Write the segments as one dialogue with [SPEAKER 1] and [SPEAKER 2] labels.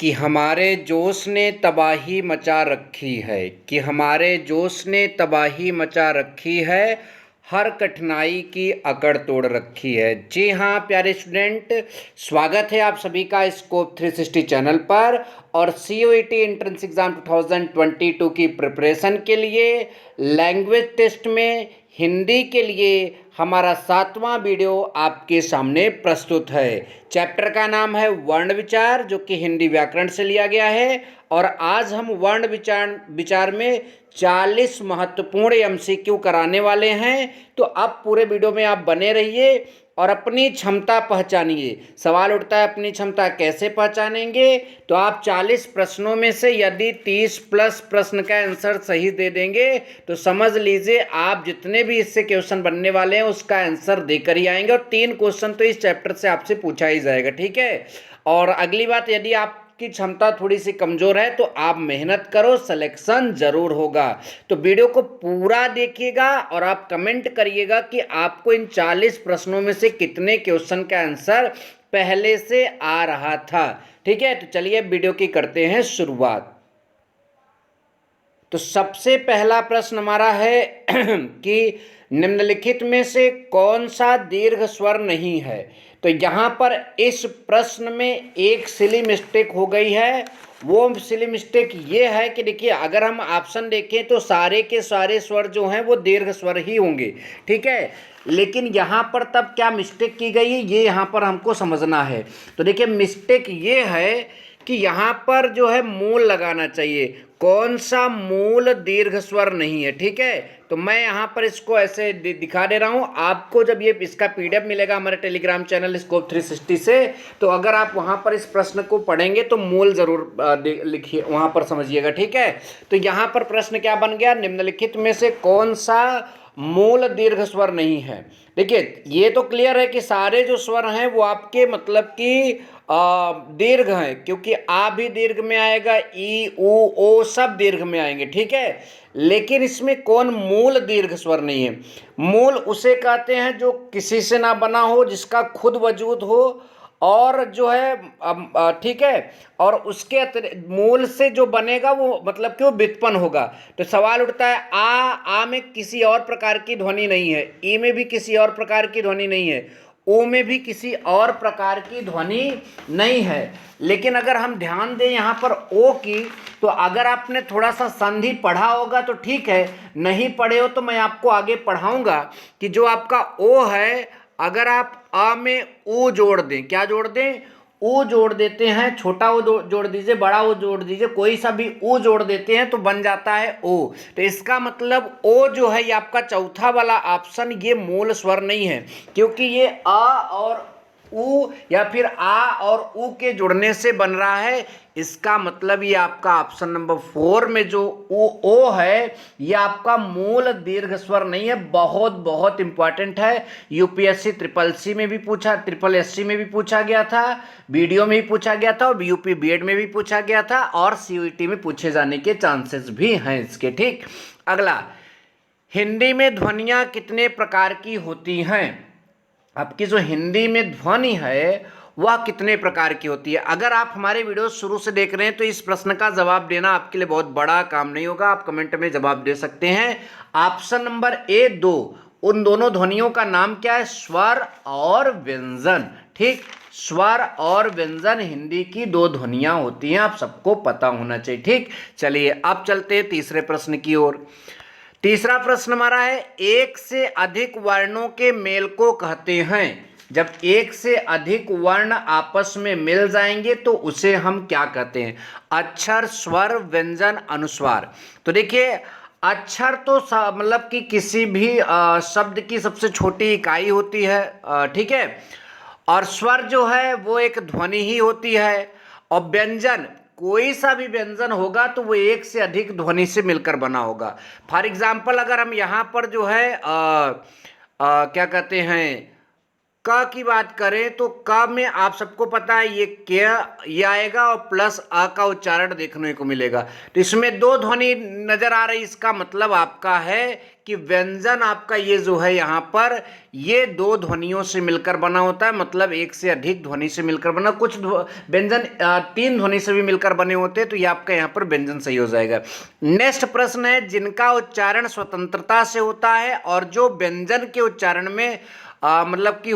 [SPEAKER 1] कि हमारे जोश ने तबाही मचा रखी है, कि हमारे जोश ने तबाही मचा रखी है, हर कठिनाई की अकड़ तोड़ रखी है। जी हाँ प्यारे स्टूडेंट, स्वागत है आप सभी का स्कोप 360 चैनल पर। और COET एंट्रेंस एग्ज़ाम 2022 की प्रिपरेशन के लिए लैंग्वेज टेस्ट में हिंदी के लिए हमारा 7वां वीडियो आपके सामने प्रस्तुत है। चैप्टर का नाम है वर्ण विचार, जो कि हिंदी व्याकरण से लिया गया है। और आज हम वर्ण विचार में 40 महत्वपूर्ण MCQ कराने वाले हैं। तो अब पूरे वीडियो में आप बने रहिए और अपनी क्षमता पहचानिए। सवाल उठता है अपनी क्षमता कैसे पहचानेंगे? तो आप 40 प्रश्नों में से यदि 30 प्लस प्रश्न का आंसर सही दे देंगे तो समझ लीजिए आप जितने भी इससे क्वेश्चन बनने वाले हैं उसका आंसर देकर ही आएंगे। और 3 क्वेश्चन तो इस चैप्टर से आपसे पूछा ही जाएगा, ठीक है। और अगली बात, यदि आपकी क्षमता थोड़ी सी कमजोर है तो आप मेहनत करो, सिलेक्शन जरूर होगा। तो वीडियो को पूरा देखिएगा और आप कमेंट करिएगा कि आपको इन 40 प्रश्नों में से कितने क्वेश्चन का आंसर पहले से आ रहा था, ठीक है। तो चलिए वीडियो की करते हैं शुरुआत। तो सबसे पहला प्रश्न हमारा है कि निम्नलिखित में से कौन सा दीर्घ स्वर नहीं है? तो यहाँ पर इस प्रश्न में एक सिली मिस्टेक हो गई है। वो सिली मिस्टेक ये है कि देखिए, अगर हम ऑप्शन देखें तो सारे के सारे स्वर जो हैं वो दीर्घ स्वर ही होंगे, ठीक है। लेकिन यहाँ पर तब क्या मिस्टेक की गई है ये यहाँ पर हमको समझना है। तो देखिए, मिस्टेक ये है कि यहाँ पर जो है मूल लगाना चाहिए। कौन सा मूल दीर्घ स्वर नहीं है, ठीक है। तो मैं यहाँ पर इसको ऐसे दिखा दे रहा हूँ आपको। जब ये इसका PDF मिलेगा हमारे टेलीग्राम चैनल स्कोप 360 से, तो अगर आप वहाँ पर इस प्रश्न को पढ़ेंगे तो मूल जरूर लिखिए, वहाँ पर समझिएगा, ठीक है। तो यहाँ पर प्रश्न क्या बन गया? निम्नलिखित में से कौन सा मूल दीर्घ स्वर नहीं है? देखिए, ये तो क्लियर है कि सारे जो स्वर हैं वो आपके मतलब कि दीर्घ हैं, क्योंकि आ भी दीर्घ में आएगा, ई उ ओ सब दीर्घ में आएंगे, ठीक है। लेकिन इसमें कौन मूल दीर्घ स्वर नहीं है? मूल उसे कहते हैं जो किसी से ना बना हो, जिसका खुद वजूद हो, और जो है ठीक है, और उसके मूल से जो बनेगा वो मतलब कि वो व्युत्पन्न होगा। तो सवाल उठता है आ में किसी और प्रकार की ध्वनि नहीं है, ई में भी किसी और प्रकार की ध्वनि नहीं है, ओ में भी किसी और प्रकार की ध्वनि नहीं है। लेकिन अगर हम ध्यान दें यहाँ पर ओ की, तो अगर आपने थोड़ा सा संधि पढ़ा होगा तो ठीक है, नहीं पढ़े हो तो मैं आपको आगे पढ़ाऊंगा कि जो आपका ओ है, अगर आप आ में ऊ जोड़ दें, क्या जोड़ दें? ऊ जोड़ देते हैं, छोटा ओ जोड़ दीजिए, बड़ा ओ जोड़ दीजिए, कोई सा भी ऊ जोड़ देते हैं तो बन जाता है ओ। तो इसका मतलब ओ जो है ये आपका चौथा वाला ऑप्शन ये मूल स्वर नहीं है, क्योंकि ये आ और ऊ या फिर आ और ऊ के जुड़ने से बन रहा है। इसका मतलब ये आपका ऑप्शन नंबर 4 में जो ओ है ये आपका मूल दीर्घ स्वर नहीं है। बहुत बहुत इंपॉर्टेंट है। UPSC SSC में भी पूछा, SSSC में भी पूछा गया था, वीडियो में भी पूछा गया था, और UP BED में भी पूछा गया था, और COET में पूछे जाने के चांसेस भी हैं इसके, ठीक। अगला, हिंदी में ध्वनियाँ कितने प्रकार की होती हैं? आपकी जो हिंदी में ध्वनि है वह कितने प्रकार की होती है? अगर आप हमारे वीडियो शुरू से देख रहे हैं तो इस प्रश्न का जवाब देना आपके लिए बहुत बड़ा काम नहीं होगा, आप कमेंट में जवाब दे सकते हैं। ऑप्शन नंबर ए 2, उन दोनों ध्वनियों का नाम क्या है? स्वर और व्यंजन, ठीक। स्वर और व्यंजन हिंदी की 2 ध्वनियां होती हैं, आप सबको पता होना चाहिए, ठीक। चलिए अब चलते हैं तीसरे प्रश्न की ओर। तीसरा प्रश्न हमारा है, एक से अधिक वर्णों के मेल को कहते हैं। जब एक से अधिक वर्ण आपस में मिल जाएंगे तो उसे हम क्या कहते हैं? अक्षर, स्वर, व्यंजन, अनुस्वार। तो देखिए, अक्षर तो मतलब कि किसी भी शब्द की सबसे छोटी इकाई होती है, ठीक है। और स्वर जो है वो एक ध्वनि ही होती है। और व्यंजन, कोई सा भी व्यंजन होगा तो वो एक से अधिक ध्वनि से मिलकर बना होगा। फॉर एग्जाम्पल, अगर हम यहाँ पर जो है क्या कहते हैं, क की बात करें तो क में आप सबको पता है ये आएगा और प्लस अ का उच्चारण देखने को मिलेगा। तो इसमें दो ध्वनि नजर आ रही, इसका मतलब आपका है कि व्यंजन आपका ये जो है यहाँ पर ये दो ध्वनियों से मिलकर बना होता है, मतलब एक से अधिक ध्वनि से मिलकर बना। कुछ व्यंजन तीन ध्वनि से भी मिलकर बने होते हैं, तो ये आपका यहाँ पर व्यंजन सही हो जाएगा। नेक्स्ट प्रश्न है, जिनका उच्चारण स्वतंत्रता से होता है और जो व्यंजन के उच्चारण में मतलब कि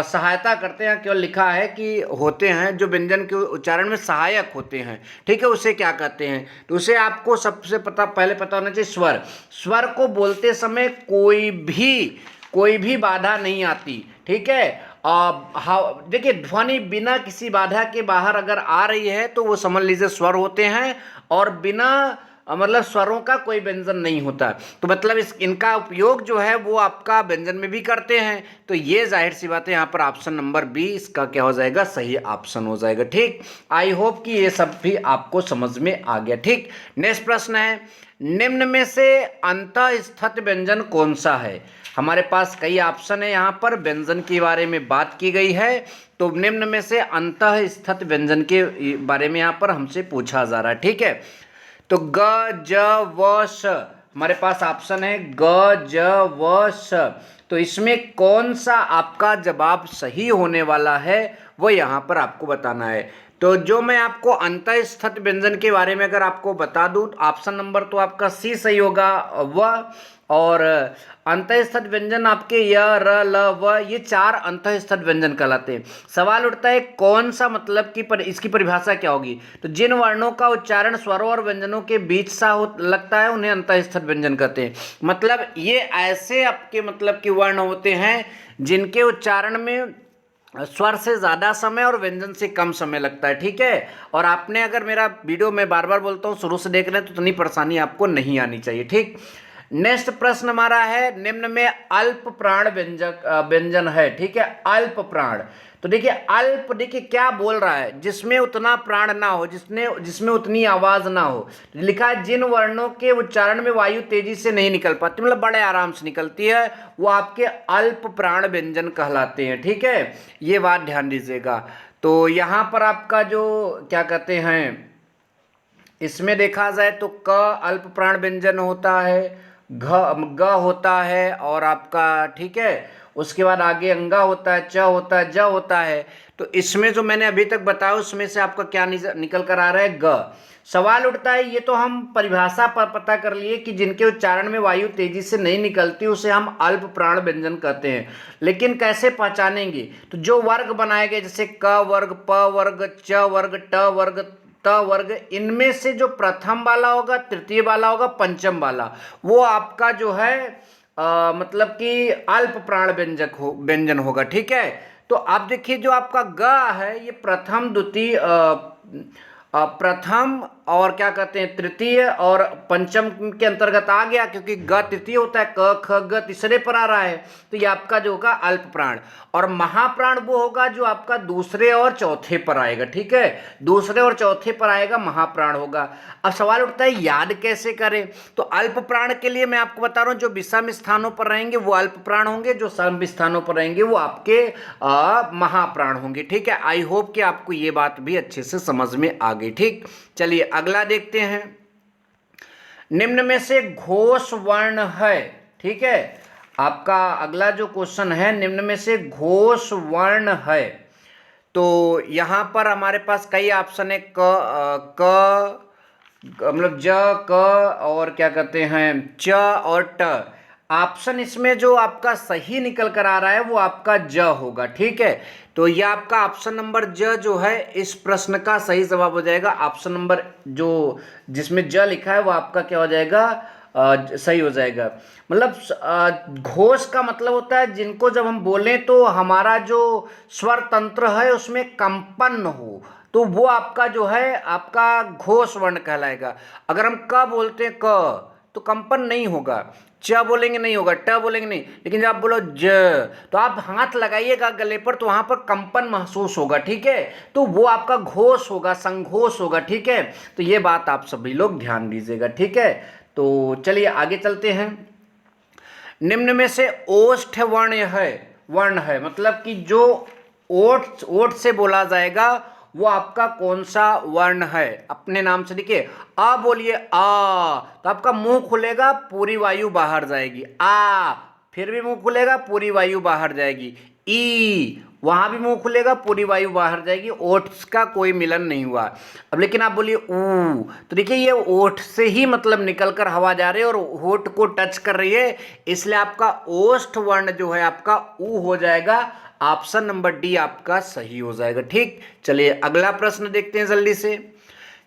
[SPEAKER 1] सहायता करते हैं, केवल लिखा है कि होते हैं, जो व्यंजन के उच्चारण में सहायक होते हैं, ठीक है, उसे क्या कहते हैं? तो उसे आपको सबसे पहले पता होना चाहिए स्वर। स्वर को बोलते समय कोई भी बाधा नहीं आती, ठीक है। देखिए ध्वनि बिना किसी बाधा के बाहर अगर आ रही है तो वो समझ लीजिए स्वर होते हैं, और बिना मतलब स्वरों का कोई व्यंजन नहीं होता। तो मतलब इनका उपयोग जो है वो आपका व्यंजन में भी करते हैं। तो ये जाहिर सी बात है, यहाँ पर ऑप्शन नंबर बी इसका क्या हो जाएगा, सही ऑप्शन हो जाएगा। ठीक, आई होप कि ये सब भी आपको समझ में आ गया। ठीक, नेक्स्ट प्रश्न है, निम्न में से अंतःस्थित व्यंजन कौन सा है? हमारे पास कई ऑप्शन है, यहाँ पर व्यंजन के बारे में बात की गई है। तो निम्न में से अंतःस्थित व्यंजन के बारे में यहाँ पर हमसे पूछा जा रहा है। ठीक है, तो ग ज व श हमारे पास ऑप्शन है ग ज व श। तो इसमें कौन सा आपका जवाब सही होने वाला है वो यहाँ पर आपको बताना है। तो जो मैं आपको अंतःस्थित व्यंजन के बारे में अगर आपको बता दूं, ऑप्शन नंबर तो आपका सी सही होगा, व, और अंतःस्थित व्यंजन आपके य र ल व, ये चार अंतःस्थित व्यंजन कहलाते हैं। सवाल उठता है कौन सा, मतलब कि इसकी परिभाषा क्या होगी? तो जिन वर्णों का उच्चारण स्वरों और व्यंजनों के बीच सा लगता है उन्हें अंतःस्थित व्यंजन कहते हैं। मतलब ये ऐसे आपके मतलब कि वर्ण होते हैं जिनके उच्चारण में स्वर से ज़्यादा समय और व्यंजन से कम समय लगता है। ठीक है, और आपने अगर मेरा वीडियो में बार बार बोलता हूँ शुरू से देख रहे हैं तो इतनी परेशानी आपको नहीं आनी चाहिए। ठीक, नेक्स्ट प्रश्न हमारा है, निम्न में अल्प प्राण व्यंजन है। ठीक है, अल्प प्राण। तो देखिए अल्प, देखिए क्या बोल रहा है, जिसमें उतना प्राण ना हो, जिसमें उतनी आवाज ना हो। लिखा है जिन वर्णों के उच्चारण में वायु तेजी से नहीं निकल पाती, मतलब बड़े आराम से निकलती है, वो आपके अल्प प्राण व्यंजन कहलाते हैं। ठीक है, ये बात ध्यान दीजिएगा। तो यहाँ पर आपका जो क्या कहते हैं, इसमें देखा जाए तो क अल्प प्राण व्यंजन होता है, ग होता है, और आपका ठीक है उसके बाद आगे अंगा होता है, च होता है, ज होता है। तो इसमें जो मैंने अभी तक बताया उसमें से आपका क्या निकल कर आ रहा है, ग। सवाल उठता है, ये तो हम परिभाषा पर पता कर लिए कि जिनके उच्चारण में वायु तेजी से नहीं निकलती उसे हम अल्प प्राण व्यंजन कहते हैं, लेकिन कैसे पहचानेंगे? तो जो वर्ग बनाए गए जैसे क वर्ग, प वर्ग, च वर्ग, ट वर्ग, त वर्ग, इनमें से जो प्रथम वाला होगा, तृतीय वाला होगा, पंचम वाला, वो आपका जो है मतलब कि अल्प प्राण व्यंजन होगा। ठीक है, तो आप देखिए जो आपका ग है ये प्रथम, द्वितीय, प्रथम और क्या कहते हैं तृतीय और पंचम के अंतर्गत आ गया, क्योंकि ग तृतीय होता है, क ख ग तीसरे पर आ रहा है। तो ये आपका जो होगा अल्प प्राण। और महाप्राण वो होगा जो आपका दूसरे और चौथे पर आएगा। ठीक है, दूसरे और चौथे पर आएगा, महाप्राण होगा। अब सवाल उठता है याद कैसे करें? तो अल्प प्राण के लिए मैं आपको बता रहा हूं, जो विषम स्थानों पर रहेंगे वो अल्प प्राण होंगे, जो सम स्थानों पर रहेंगे वो आपके महाप्राण होंगे। ठीक है, आई होप कि आपको ये बात भी अच्छे से समझ में आ गई। ठीक, चलिए अगला देखते हैं, निम्न में से घोष वर्ण है। ठीक है, आपका अगला जो क्वेश्चन है, निम्न में से घोष वर्ण है। तो यहां पर हमारे पास कई ऑप्शन है, क मतलब ज, क और क्या कहते हैं च और ट। ऑप्शन इसमें जो आपका सही निकल कर आ रहा है वो आपका ज होगा। ठीक है, तो यह आपका ऑप्शन नंबर ज जो है इस प्रश्न का सही जवाब हो जाएगा। ऑप्शन नंबर जो जिसमें ज लिखा है वो आपका क्या हो जाएगा, सही हो जाएगा। मतलब घोष का मतलब होता है जिनको जब हम बोलें तो हमारा जो स्वर तंत्र है उसमें कंपन हो, तो वो आपका जो है आपका घोष वर्ण कहलाएगा। अगर हम क बोलते हैं क तो कंपन नहीं होगा, च बोलेंगे नहीं होगा, ट बोलेंगे नहीं, लेकिन जब आप बोलो ज तो आप हाथ लगाइएगा गले पर तो वहां पर कंपन महसूस होगा। ठीक है, तो वो आपका घोष होगा, संघोष होगा। ठीक है, तो ये बात आप सभी लोग ध्यान दीजिएगा। ठीक है, तो चलिए आगे चलते हैं। निम्न में से ओष्ठ वर्ण है, वर्ण है, मतलब कि जो ओठ ओठ से बोला जाएगा वो आपका कौन सा वर्ण है। अपने नाम से देखिए, आ बोलिए आ, तो आपका मुंह खुलेगा, पूरी वायु बाहर जाएगी। आ, फिर भी मुंह खुलेगा, पूरी वायु बाहर जाएगी। ई, वहां भी मुंह खुलेगा, पूरी वायु बाहर जाएगी। ओठ का कोई मिलन नहीं हुआ। अब लेकिन आप बोलिए ऊ, तो देखिए ये ओठ से ही मतलब निकल कर हवा जा रही है और होठ को टच कर रही है, इसलिए आपका ओष्ठ वर्ण जो है आपका ऊ हो जाएगा। ऑप्शन नंबर डी आपका सही हो जाएगा। ठीक, चलिए अगला प्रश्न देखते हैं जल्दी से।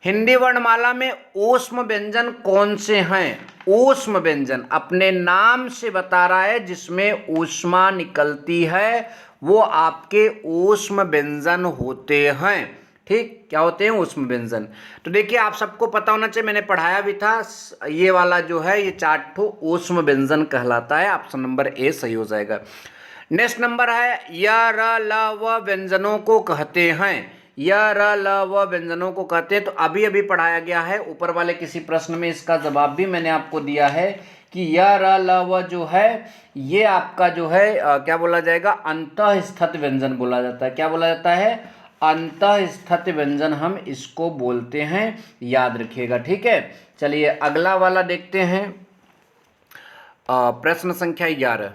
[SPEAKER 1] हिंदी वर्णमाला में ऊष्म व्यंजन कौन से हैं? ऊष्म व्यंजन अपने नाम से बता रहा है, जिसमें ऊष्मा निकलती है वो आपके ऊष्म व्यंजन होते हैं। ठीक, क्या होते हैं? ऊष्म व्यंजन। तो देखिए आप सबको पता होना चाहिए, मैंने पढ़ाया भी था, ये वाला जो है ये 4 ठो ऊष्म व्यंजन कहलाता है। ऑप्शन नंबर ए सही हो जाएगा। नेक्स्ट नंबर है, य र ल व व्यंजनों को कहते हैं। य र ल व व्यंजनों को कहते हैं, तो अभी अभी पढ़ाया गया है, ऊपर वाले किसी प्रश्न में इसका जवाब भी मैंने आपको दिया है कि य र ल व जो है ये आपका जो है क्या बोला जाएगा? अंतःस्थित व्यंजन बोला जाता है। क्या बोला जाता है? अंतःस्थित व्यंजन हम इसको बोलते हैं, याद रखिएगा। ठीक है, चलिए अगला वाला देखते हैं। प्रश्न संख्या 11।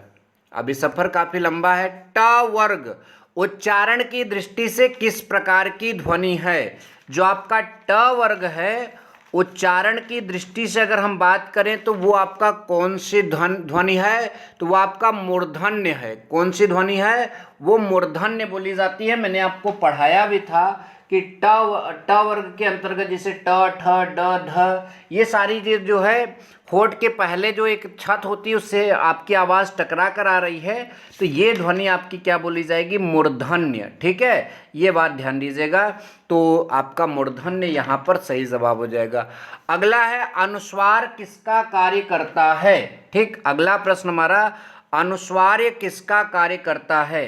[SPEAKER 1] अभी सफर काफी लंबा है। ट वर्ग उच्चारण की दृष्टि से किस प्रकार की ध्वनि है? जो आपका ट वर्ग है, उच्चारण की दृष्टि से अगर हम बात करें तो वो आपका कौन सी ध्वनि है? तो वो आपका मूर्धन्य है। कौन सी ध्वनि है? वो मूर्धन्य बोली जाती है। मैंने आपको पढ़ाया भी था कि ट वर्ग के अंतर्गत जैसे ट, ठ, ड, ढ, ये सारी चीज जो है होठ के पहले जो एक छत होती है उससे आपकी आवाज़ टकरा कर आ रही है, तो ये ध्वनि आपकी क्या बोली जाएगी? मूर्धन्य। ठीक है, ये बात ध्यान दीजिएगा। तो आपका मूर्धन्य यहाँ पर सही जवाब हो जाएगा। अगला है, अनुस्वार किसका कार्य करता है? ठीक, अगला प्रश्न हमारा, अनुस्वार किसका कार्य करता है?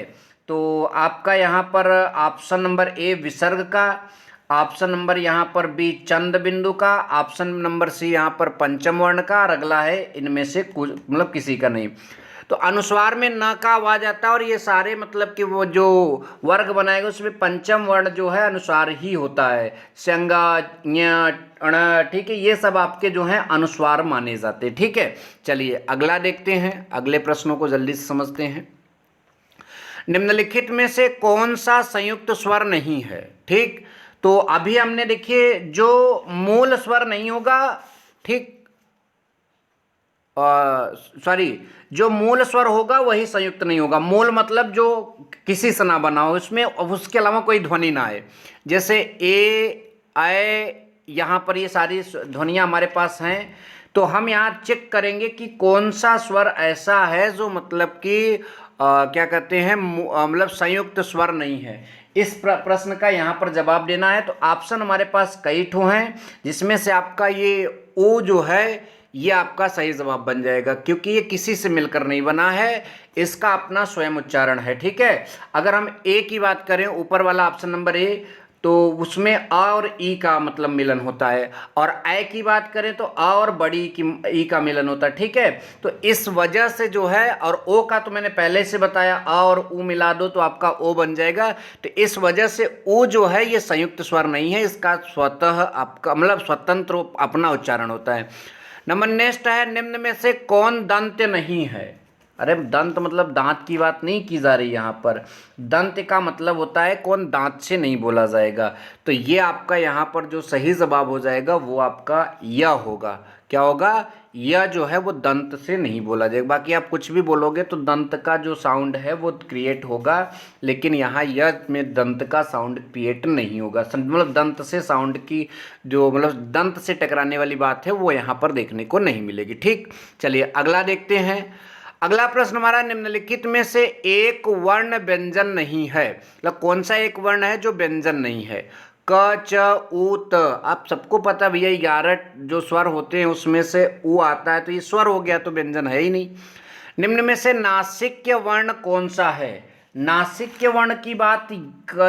[SPEAKER 1] तो आपका यहाँ पर ऑप्शन नंबर ए विसर्ग का, ऑप्शन नंबर यहाँ पर बी चंद बिंदु का, ऑप्शन नंबर सी यहाँ पर पंचम वर्ण का, और अगला है इनमें से कुछ मतलब किसी का नहीं। तो अनुस्वार में न का आवाज आता है और ये सारे मतलब कि वो जो वर्ग बनाएगा उसमें पंचम वर्ण जो है अनुस्वार ही होता है। संगा, ञ, ण, ठीक है, ये सब आपके जो हैं अनुस्वार माने जाते हैं। ठीक है, चलिए अगला देखते हैं, अगले प्रश्नों को जल्दी से समझते हैं। निम्नलिखित में से कौन सा संयुक्त स्वर नहीं है? ठीक, तो अभी हमने देखिए जो मूल स्वर नहीं होगा, ठीक, सॉरी, जो मूल स्वर होगा वही संयुक्त नहीं होगा। मूल मतलब जो किसी से ना बना हो, उसमें उसके अलावा कोई ध्वनि ना आए। जैसे ए, ऐ, यहाँ पर ये सारी ध्वनियाँ हमारे पास हैं, तो हम यहाँ चेक करेंगे कि कौन सा स्वर ऐसा है जो मतलब कि क्या कहते हैं मतलब संयुक्त स्वर नहीं है। इस प्रश्न का यहाँ पर जवाब देना है, तो ऑप्शन हमारे पास कई ठो हैं, जिसमें से आपका ये ओ जो है ये आपका सही जवाब बन जाएगा, क्योंकि ये किसी से मिलकर नहीं बना है, इसका अपना स्वयं उच्चारण है। ठीक है, अगर हम ए की बात करें, ऊपर वाला ऑप्शन नंबर ए, तो उसमें अ और ई का मतलब मिलन होता है, और ऐ की बात करें तो अ और बड़ी की ई का मिलन होता है। ठीक है, तो इस वजह से जो है, और ओ का तो मैंने पहले से बताया, अ और ऊ मिला दो तो आपका ओ बन जाएगा। तो इस वजह से ओ जो है ये संयुक्त स्वर नहीं है, इसका स्वतः आपका मतलब स्वतंत्र अपना उच्चारण होता है। नंबर नेक्स्ट है, निम्न में से कौन दंत नहीं है? अरे दंत मतलब दांत की बात नहीं की जा रही यहाँ पर, दंत का मतलब होता है कौन दांत से नहीं बोला जाएगा। तो ये आपका यहाँ पर जो सही जवाब हो जाएगा वो आपका य होगा। क्या होगा? य जो है वो दंत से नहीं बोला जाएगा। बाकी आप कुछ भी बोलोगे तो दंत का जो साउंड है वो क्रिएट होगा, लेकिन यहाँ य में दंत का साउंड क्रिएट नहीं होगा। मतलब दंत से साउंड की जो मतलब दंत से टकराने वाली बात है वो यहाँ पर देखने को नहीं मिलेगी। ठीक, चलिए अगला देखते हैं। अगला प्रश्न हमारा, निम्नलिखित में से एक वर्ण व्यंजन नहीं है। मतलब कौन सा एक वर्ण है जो व्यंजन नहीं है? क, च, उ, त। आप सबको पता भैया 11 जो स्वर होते हैं उसमें से उ आता है, तो ये स्वर हो गया, तो व्यंजन है ही नहीं। निम्न में से नासिक्य वर्ण कौन सा है? नासिक्य वर्ण की बात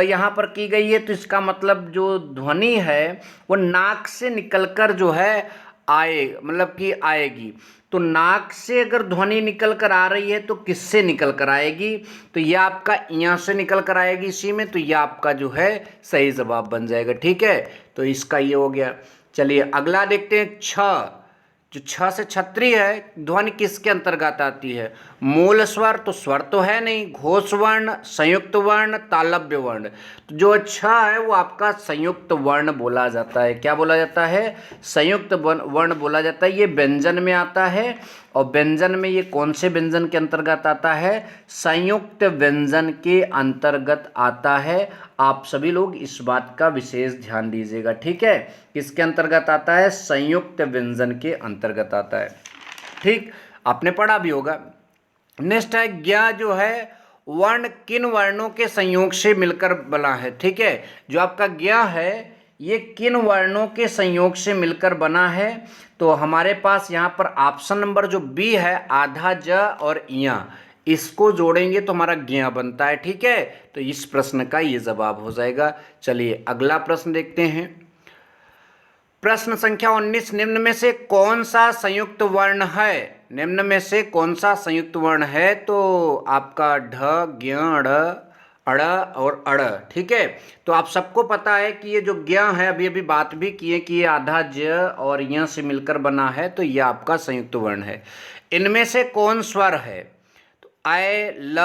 [SPEAKER 1] यहाँ पर की गई है, तो इसका मतलब जो ध्वनि है वो नाक से निकलकर जो है आए मतलब कि आएगी। तो नाक से अगर ध्वनि निकल कर आ रही है तो किससे निकल कर आएगी? तो ये आपका यहाँ से निकल कर आएगी इसी में, तो ये आपका जो है सही जवाब बन जाएगा। ठीक है, तो इसका ये हो गया। चलिए अगला देखते हैं। छ, जो छ से छतरी है, ध्वनि किसके अंतर्गत आती है? मूल स्वर, तो स्वर तो है नहीं, घोष वर्ण, संयुक्त वर्ण, तालव्य वर्ण। तो जो छ है वो आपका संयुक्त वर्ण बोला जाता है। क्या बोला जाता है? संयुक्त वर्ण बोला जाता है। ये व्यंजन में आता है, और व्यंजन में ये कौन से व्यंजन के अंतर्गत आता है? संयुक्त व्यंजन के अंतर्गत आता है। आप सभी लोग इस बात का विशेष ध्यान दीजिएगा। ठीक है, किसके अंतर्गत आता है? संयुक्त व्यंजन के अंतर्गत आता है। ठीक, आपने पढ़ा भी होगा। नेक्स्ट है ज्ञ, जो है वर्ण किन वर्णों के संयोग से मिलकर बना है? ठीक है, जो आपका ज्ञ है ये किन वर्णों के संयोग से मिलकर बना है? तो हमारे पास यहाँ पर ऑप्शन नंबर जो बी है, आधा ज और इया, इसको जोड़ेंगे तो हमारा ज्ञ बनता है। ठीक है, तो इस प्रश्न का ये जवाब हो जाएगा। चलिए अगला प्रश्न देखते हैं। प्रश्न संख्या 19, निम्न में से कौन सा संयुक्त वर्ण है? निम्न में से कौन सा संयुक्त वर्ण है? तो आपका ढ, ज्ञ, ड़, अड़ और अड़। ठीक है, तो आप सबको पता है कि ये जो ज्ञ है, अभी अभी बात भी की है कि ये आधा ज और य से मिलकर बना है, तो ये आपका संयुक्त वर्ण है। इनमें से कौन स्वर है? तो ऐ, ल,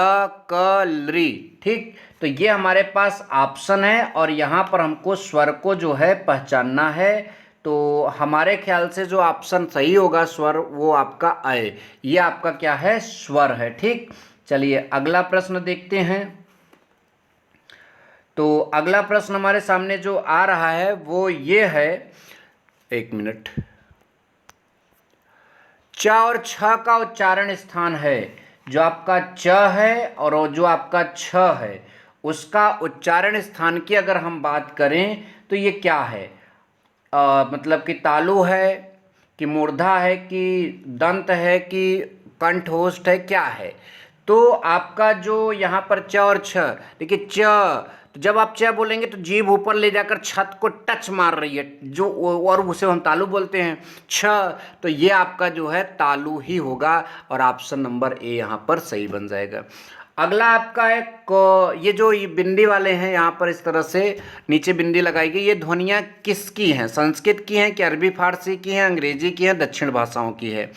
[SPEAKER 1] क, री। ठीक, तो ये हमारे पास ऑप्शन है, और यहाँ पर हमको स्वर को जो है पहचानना है। तो हमारे ख्याल से जो ऑप्शन सही होगा स्वर, वो आपका ऐ, ये आपका क्या है? स्वर है। ठीक, चलिए अगला प्रश्न देखते हैं। तो अगला प्रश्न हमारे सामने जो आ रहा है वो ये है, एक मिनट। च और छ का उच्चारण स्थान है। जो आपका च है और जो आपका छ है, उसका उच्चारण स्थान की अगर हम बात करें तो ये क्या है? मतलब कि तालु है, कि मूर्धा है, कि दंत है, कि कंठोष्ठ है, क्या है? तो आपका जो यहाँ पर च और छ, देखिए च, तो जब आप च बोलेंगे तो जीभ ऊपर ले जाकर छत को टच मार रही है, जो और उसे हम तालु बोलते हैं। छ, तो ये आपका जो है तालु ही होगा, और ऑप्शन नंबर ए यहाँ पर सही बन जाएगा। अगला आपका है क, ये जो ये बिंदी वाले हैं यहाँ पर इस तरह से नीचे बिंदी लगाई गई, ये ध्वनियाँ किसकी हैं? संस्कृत की हैं कि अरबी फारसी की हैं, अंग्रेजी की हैं, दक्षिण भाषाओं की है?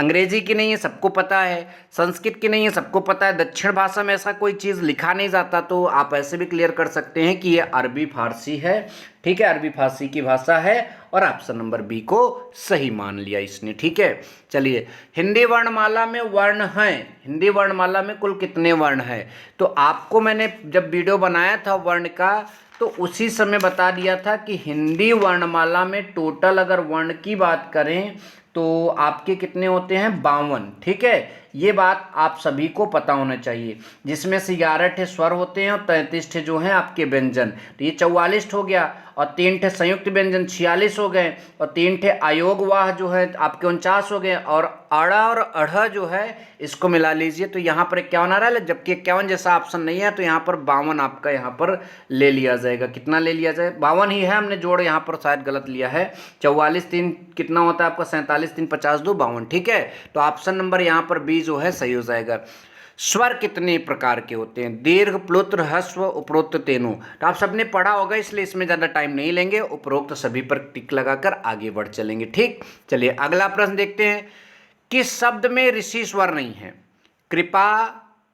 [SPEAKER 1] अंग्रेजी की नहीं है, सबको पता है। संस्कृत की नहीं है, सबको पता है। दक्षिण भाषा में ऐसा कोई चीज़ लिखा नहीं जाता, तो आप ऐसे भी क्लियर कर सकते हैं कि ये अरबी फारसी है। ठीक है, अरबी फारसी की भाषा है, और ऑप्शन नंबर बी को सही मान लिया इसने। ठीक है, चलिए हिंदी वर्णमाला में वर्ण हैं। हिंदी वर्णमाला में कुल कितने वर्ण हैं? तो आपको मैंने जब वीडियो बनाया था वर्ण का, तो उसी समय बता दिया था कि हिंदी वर्णमाला में टोटल अगर वर्ण की बात करें तो आपके कितने होते हैं? 52। ठीक है, ये बात आप सभी को पता होना चाहिए, जिसमें से 11 ठे स्वर होते हैं और 33 ठे जो हैं आपके व्यंजन। तो ये 44 हो गया, और 3 ठे संयुक्त व्यंजन 46 हो गए, और 3 ठे अयोगवाह जो है आपके 49 हो गए, और अड़ा और अढ़ जो है इसको मिला लीजिए तो यहाँ पर 51 आ रहा है, जबकि 51 जैसा ऑप्शन नहीं है, तो यहाँ पर 52 आपका यहाँ पर ले लिया जाएगा। कितना ले लिया जाए? 52 ही है, हमने जोड़ यहाँ पर शायद गलत लिया है। 44 3 कितना होता है आपका? 47 3 50 2 52। ठीक है, तो ऑप्शन नंबर यहाँ पर बी जो है सही हो जाएगा। स्वर कितने प्रकार के होते हैं? दीर्घ, प्लुत, ह्रस्व, उपरोक्त तीनों। तो आप सबने पढ़ा होगा, इसलिए इसमें ज़्यादा टाइम नहीं लेंगे, उपरोक्त सभी पर टिक लगाकर आगे बढ़ चलेंगे। ठीक, चलिए अगला प्रश्न देखते हैं। किस शब्द में ऋषि स्वर नहीं है? कृपा,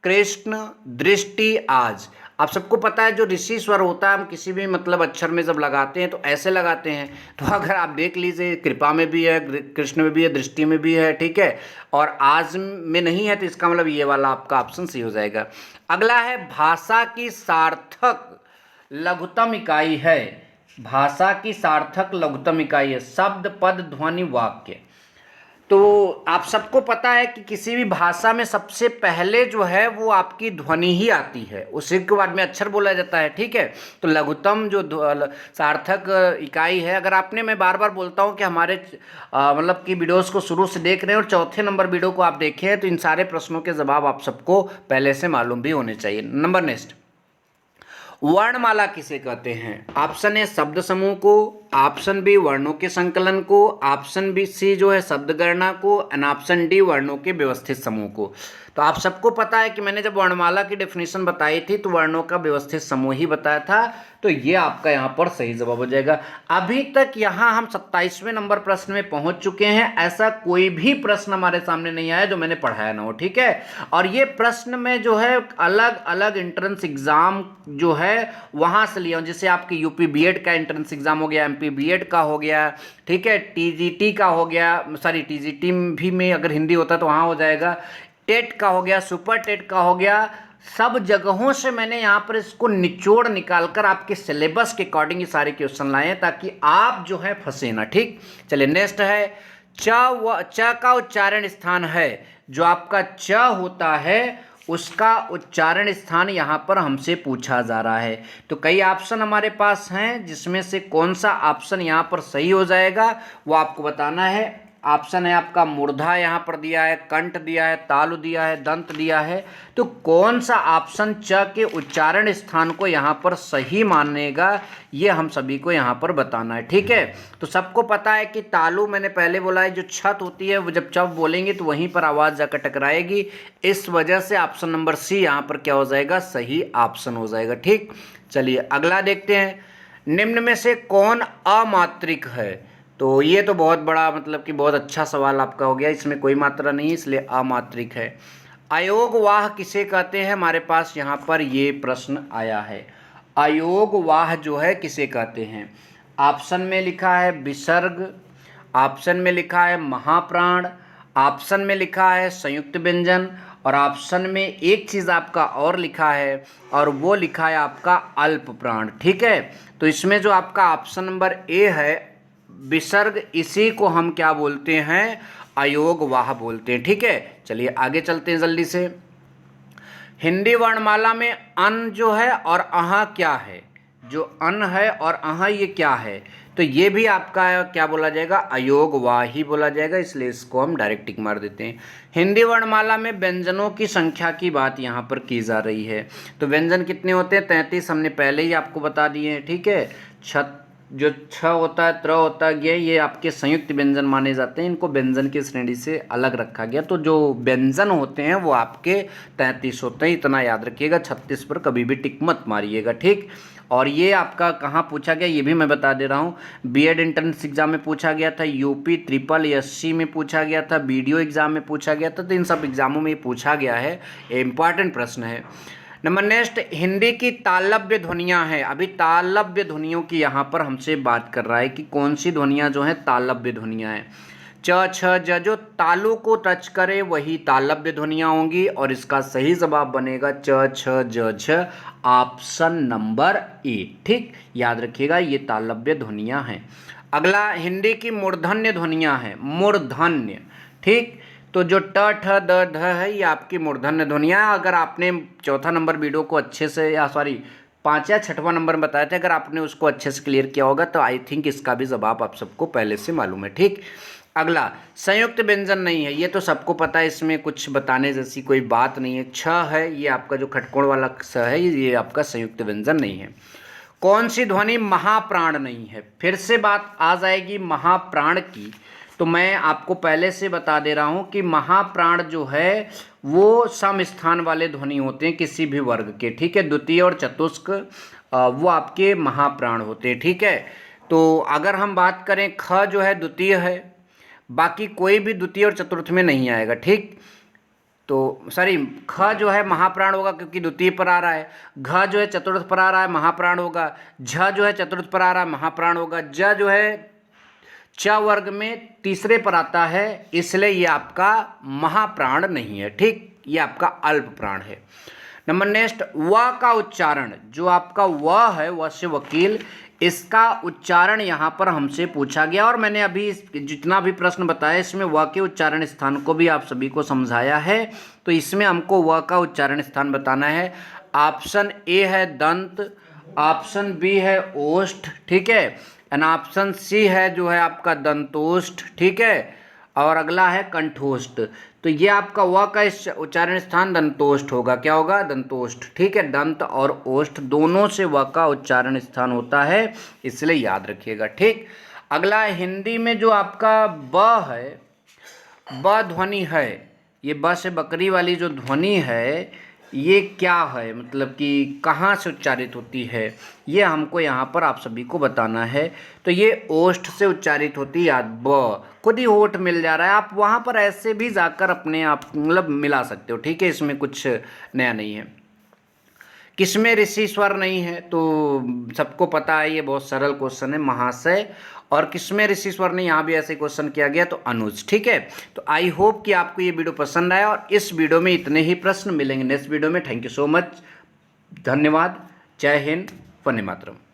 [SPEAKER 1] कृष्ण, दृष्टि, आज। आप सबको पता है जो ऋषि स्वर होता है, हम किसी भी मतलब अक्षर में जब लगाते हैं तो ऐसे लगाते हैं। तो अगर आप देख लीजिए, कृपा में भी है, कृष्ण में भी है, दृष्टि में भी है। ठीक है, और आज में नहीं है, तो इसका मतलब ये वाला आपका ऑप्शन सही हो जाएगा। अगला है भाषा की सार्थक लघुत्तम इकाई है। भाषा की सार्थक लघुत्तम इकाई है शब्द, पद, ध्वनि, वाक्य। तो आप सबको पता है कि किसी भी भाषा में सबसे पहले जो है वो आपकी ध्वनि ही आती है, उसी के बाद में अक्षर बोला जाता है। ठीक है, तो लघुत्तम जो सार्थक इकाई है, अगर आपने, मैं बार बार बोलता हूँ कि हमारे मतलब कि वीडियोस को शुरू से देख रहे हैं और चौथे नंबर वीडियो को आप देखें, तो इन सारे प्रश्नों के जवाब आप सबको पहले से मालूम भी होने चाहिए। नंबर नेक्स्ट, वर्णमाला किसे कहते हैं? ऑप्शन है शब्द समूह को, ऑप्शन बी वर्णों के संकलन को, ऑप्शन बी सी जो है शब्द गणना को, एंड ऑप्शन डी वर्णों के व्यवस्थित समूह को। तो आप सबको पता है कि मैंने जब वर्णमाला की डेफिनेशन बताई थी तो वर्णों का व्यवस्थित समूह ही बताया था, तो ये आपका यहाँ पर सही जवाब हो जाएगा। अभी तक यहाँ हम 27वें नंबर प्रश्न में पहुंच चुके हैं। ऐसा कोई भी प्रश्न हमारे सामने नहीं आया जो मैंने पढ़ाया ना हो, ठीक है। और ये प्रश्न में जो है अलग अलग एंट्रेंस एग्जाम जो है वहाँ से लिया हूँ, जैसे आपके यूपी बीएड का एंट्रेंस एग्जाम हो गया, एमपी बीएड का हो गया, ठीक है, टीजीटी का हो गया, सॉरी टीजीटी भी में अगर हिंदी होता तो वहाँ हो जाएगा, टेट का हो गया, सुपर टेट का हो गया, सब जगहों से मैंने यहाँ पर इसको निचोड़ निकालकर आपके सिलेबस के अकॉर्डिंग ये सारे क्वेश्चन लाए हैं ताकि आप जो है फंसे ना, ठीक। चलिए नेक्स्ट है च का उच्चारण स्थान है, जो आपका च होता है उसका उच्चारण स्थान यहाँ पर हमसे पूछा जा रहा है। तो कई ऑप्शन हमारे पास हैं जिसमें से कौन सा ऑप्शन यहाँ पर सही हो जाएगा वो आपको बताना है। ऑप्शन है आपका मूर्धा यहाँ पर दिया है, कंठ दिया है, तालु दिया है, दंत दिया है। तो कौन सा ऑप्शन च के उच्चारण स्थान को यहाँ पर सही मानेगा ये हम सभी को यहाँ पर बताना है, ठीक है। तो सबको पता है कि तालु मैंने पहले बोला है जो छत होती है वो जब चप बोलेंगे तो वहीं पर आवाज़ जाकर टकराएगी, इस वजह से ऑप्शन नंबर सी यहाँ पर क्या हो जाएगा, सही ऑप्शन हो जाएगा, ठीक। चलिए अगला देखते हैं, निम्न में से कौन अमात्रिक है। तो ये तो बहुत बड़ा मतलब कि बहुत अच्छा सवाल आपका हो गया, इसमें कोई मात्रा नहीं इसलिए अमात्रिक है। अयोगवाह किसे कहते हैं, हमारे पास यहाँ पर ये प्रश्न आया है। अयोगवाह जो है किसे कहते हैं, ऑप्शन में लिखा है विसर्ग, ऑप्शन में लिखा है महाप्राण, ऑप्शन में लिखा है संयुक्त व्यंजन, और ऑप्शन में एक चीज़ आपका और लिखा है और वो लिखा है आपका अल्प प्राण, ठीक है। तो इसमें जो आपका ऑप्शन नंबर ए है विसर्ग, इसी को हम क्या बोलते हैं, अयोगवाह बोलते हैं, ठीक है। चलिए आगे चलते हैं जल्दी से। हिंदी वर्णमाला में अन जो है और अहा क्या है, जो अन है और अहा ये क्या है, तो ये भी आपका क्या बोला जाएगा, अयोगवाह ही बोला जाएगा, इसलिए इसको हम डायरेक्ट टिक मार देते हैं। हिंदी वर्णमाला में व्यंजनों की संख्या की बात यहाँ पर की जा रही है। तो व्यंजन कितने होते हैं, 33 हमने पहले ही आपको बता दिए हैं, ठीक है। जो छ होता है, त्र होता है, ये आपके संयुक्त व्यंजन माने जाते हैं, इनको व्यंजन की श्रेणी से अलग रखा गया। तो जो व्यंजन होते हैं वो आपके 33 होते हैं, इतना याद रखिएगा, 36 पर कभी भी टिक मत मारिएगा, ठीक। और ये आपका कहाँ पूछा गया ये भी मैं बता दे रहा हूँ, बीएड एंट्रेंस एग्जाम में पूछा गया था, यूपी SSS में पूछा गया था, बीडीओ एग्जाम में पूछा गया था, तो इन सब एग्जामों में ये पूछा गया है, ये इंपॉर्टेंट प्रश्न है। नंबर नेक्स्ट, हिंदी की तालव्य ध्वनियाँ हैं। अभी तालव्य ध्वनियों की यहाँ पर हमसे बात कर रहा है कि कौन सी ध्वनियाँ जो हैं तालव्य ध्वनियाँ हैं। च छ ज जो तालु को टच करे वही तालव्य ध्वनियाँ होंगी, और इसका सही जवाब बनेगा च छ ज झ, ऑप्शन नंबर ए, ठीक। याद रखिएगा ये तालव्य ध्वनियाँ हैं। अगला, हिंदी की मूर्धन्य ध्वनियाँ हैं, मूर्धन्य, ठीक। तो जो ट ठ द ध है ये आपकी मूर्धन्य ध्वनियाँ। अगर आपने चौथा नंबर वीडियो को अच्छे से, या सॉरी 5 या 6वां नंबर में बताए थे, अगर आपने उसको अच्छे से क्लियर किया होगा तो आई थिंक इसका भी जवाब आप सबको पहले से मालूम है, ठीक। अगला, संयुक्त व्यंजन नहीं है, ये तो सबको पता है, इसमें कुछ बताने जैसी कोई बात नहीं है। छ है ये आपका जो खटकोण वाला स है ये आपका संयुक्त व्यंजन नहीं है। कौन सी ध्वनि महाप्राण नहीं है, फिर से बात आ जाएगी महाप्राण की। तो मैं आपको पहले से बता दे रहा हूँ कि महाप्राण जो है वो सम स्थान वाले ध्वनि होते हैं किसी भी वर्ग के, ठीक है। द्वितीय और चतुष्क वो आपके महाप्राण होते हैं, ठीक है। तो अगर हम बात करें, ख जो है द्वितीय है, बाकी कोई भी द्वितीय और चतुर्थ में नहीं आएगा, ठीक। तो सॉरी, ख जो है महाप्राण होगा क्योंकि द्वितीय पर आ रहा है, घ जो है चतुर्थ पर आ रहा है महाप्राण होगा, झ जो है चतुर्थ पर आ रहा है महाप्राण होगा, ज जो है च वर्ग में तीसरे पर आता है, इसलिए ये आपका महाप्राण नहीं है, ठीक। ये आपका अल्प प्राण है। नंबर नेक्स्ट, व का उच्चारण, जो आपका व है व से वकील, इसका उच्चारण यहाँ पर हमसे पूछा गया, और मैंने अभी जितना भी प्रश्न बताया इसमें व के उच्चारण स्थान को भी आप सभी को समझाया है। तो इसमें हमको व का उच्चारण स्थान बताना है। ऑप्शन ए है दंत, ऑप्शन बी है ओष्ठ, ठीक है, एंड ऑप्शन सी है जो है आपका दंतोष्ठ, ठीक है, और अगला है कंठोष्ठ। तो ये आपका व का उच्चारण स्थान दंतोष्ठ होगा। क्या होगा? दंतोष्ठ। ठीक है, दंत और ओष्ठ दोनों से व का उच्चारण स्थान होता है, इसलिए याद रखिएगा। ठीक, अगला हिंदी में जो आपका ब है, ब ध्वनि है, ये ब से बकरी वाली जो ध्वनि है ये क्या है, मतलब कि कहाँ से उच्चारित होती है, ये हमको यहाँ पर आप सभी को बताना है। तो ये ओष्ठ से उच्चारित होती है, याद, ब खुद ही होठ मिल जा रहा है, आप वहाँ पर ऐसे भी जाकर अपने आप मतलब मिला सकते हो। ठीक है, इसमें कुछ नया नहीं है। किसमें ऋषि स्वर नहीं है? तो सबको पता है, ये बहुत सरल क्वेश्चन है, महाशय। और किसमें ऋषि स्वर नहीं, यहाँ भी ऐसे क्वेश्चन किया गया, तो अनुज। ठीक है, तो आई होप कि आपको ये वीडियो पसंद आया, और इस वीडियो में इतने ही प्रश्न मिलेंगे नेक्स्ट वीडियो में। थैंक यू सो मच, धन्यवाद, जय हिंद, वंदे मातरम।